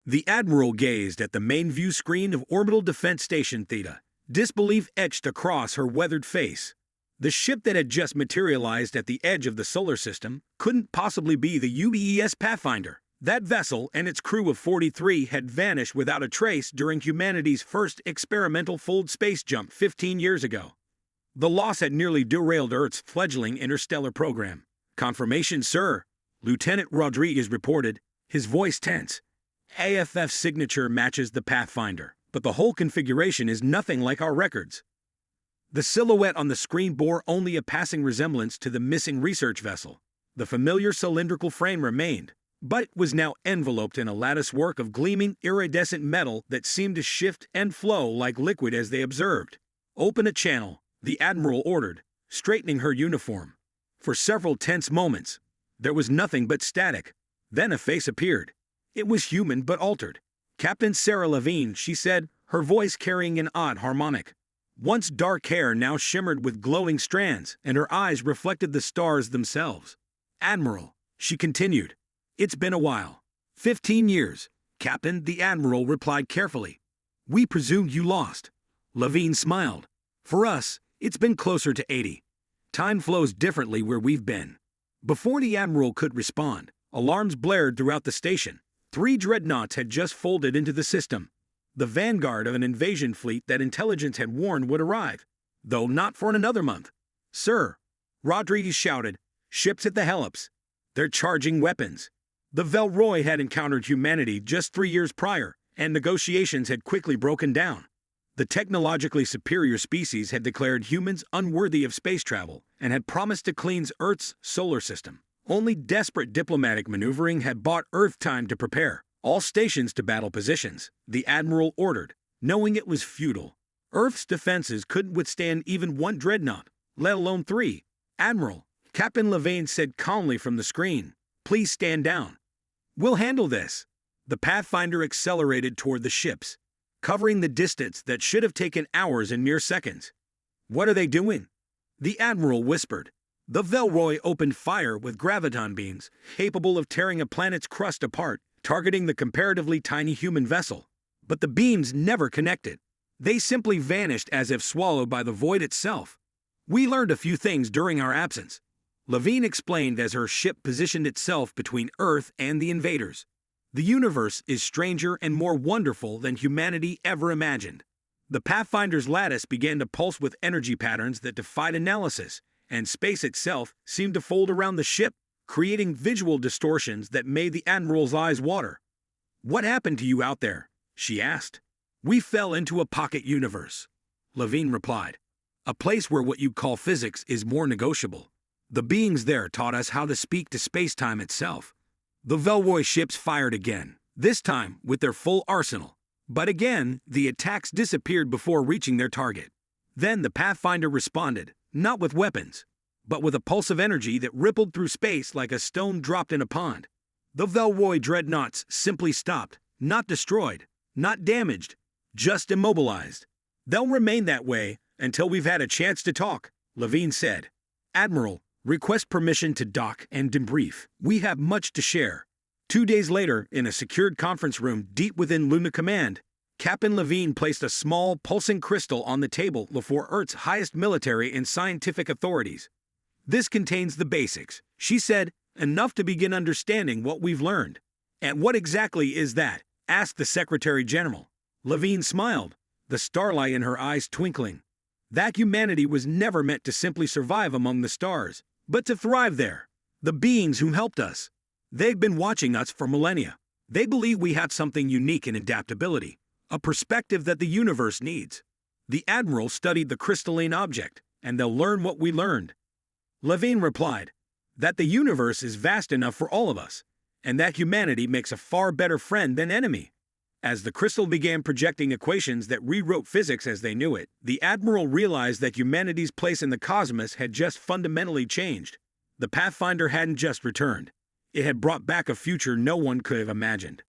The Admiral gazed at the main view screen of Orbital Defense Station Theta, disbelief etched across her weathered face. The ship that had just materialized at the edge of the solar system couldn't possibly be the UES Pathfinder. That vessel and its crew of 43 had vanished without a trace during humanity's first experimental full space jump 15 years ago. The loss had nearly derailed Earth's fledgling interstellar program. "Confirmation, sir," Lieutenant Rodriguez reported, his voice tense. "AFF's signature matches the Pathfinder, but the whole configuration is nothing like our records." The silhouette on the screen bore only a passing resemblance to the missing research vessel. The familiar cylindrical frame remained, but it was now enveloped in a latticework of gleaming, iridescent metal that seemed to shift and flow like liquid as they observed. "Open a channel," the Admiral ordered, straightening her uniform. For several tense moments, there was nothing but static. Then a face appeared. It was human but altered. "Captain Sarah Levine," she said, her voice carrying an odd harmonic. Once dark hair now shimmered with glowing strands, and her eyes reflected the stars themselves. "Admiral," she continued, "it's been a while. 15 years. Captain, the Admiral replied carefully. "We presumed you lost." Levine smiled. "For us, it's been closer to 80. Time flows differently where we've been." Before the Admiral could respond, alarms blared throughout the station. 3 dreadnoughts had just folded into the system. The vanguard of an invasion fleet that intelligence had warned would arrive, though not for another month. "Sir," Rodriguez shouted, "ships at the helips. They're charging weapons." The Velroy had encountered humanity just 3 years prior, and negotiations had quickly broken down. The technologically superior species had declared humans unworthy of space travel and had promised to cleanse Earth's solar system. Only desperate diplomatic maneuvering had bought Earth time to prepare. "All stations to battle positions," the Admiral ordered, knowing it was futile. Earth's defenses couldn't withstand even 1 dreadnought, let alone 3. "Admiral," Captain Levine said calmly from the screen, "please stand down. We'll handle this." The Pathfinder accelerated toward the ships, covering the distance that should have taken hours in mere seconds. "What are they doing?" the Admiral whispered. The Velroy opened fire with graviton beams, capable of tearing a planet's crust apart, targeting the comparatively tiny human vessel. But the beams never connected. They simply vanished as if swallowed by the void itself. "We learned a few things during our absence," Levine explained as her ship positioned itself between Earth and the invaders. "The universe is stranger and more wonderful than humanity ever imagined." The Pathfinder's lattice began to pulse with energy patterns that defied analysis, and space itself seemed to fold around the ship, creating visual distortions that made the Admiral's eyes water. "What happened to you out there?" she asked. "We fell into a pocket universe," Levine replied. "A place where what you call physics is more negotiable. The beings there taught us how to speak to space-time itself." The Velroy ships fired again, this time with their full arsenal. But again, the attacks disappeared before reaching their target. Then the Pathfinder responded, not with weapons, but with a pulse of energy that rippled through space like a stone dropped in a pond. The Velroy dreadnoughts simply stopped, not destroyed, not damaged, just immobilized. "They'll remain that way until we've had a chance to talk," Levine said. "Admiral, request permission to dock and debrief. We have much to share." 2 days later, in a secured conference room deep within Luna Command, Captain Levine placed a small, pulsing crystal on the table before Earth's highest military and scientific authorities. "This contains the basics," she said, "enough to begin understanding what we've learned." "And what exactly is that?" asked the Secretary General. Levine smiled, the starlight in her eyes twinkling. "That humanity was never meant to simply survive among the stars, but to thrive there. The beings who helped us. They've been watching us for millennia. They believe we have something unique in adaptability, a perspective that the universe needs." The Admiral studied the crystalline object, "and they'll learn what we learned." Levine replied, "That the universe is vast enough for all of us, and that humanity makes a far better friend than enemy." As the crystal began projecting equations that rewrote physics as they knew it, the Admiral realized that humanity's place in the cosmos had just fundamentally changed. The Pathfinder hadn't just returned. It had brought back a future no one could have imagined.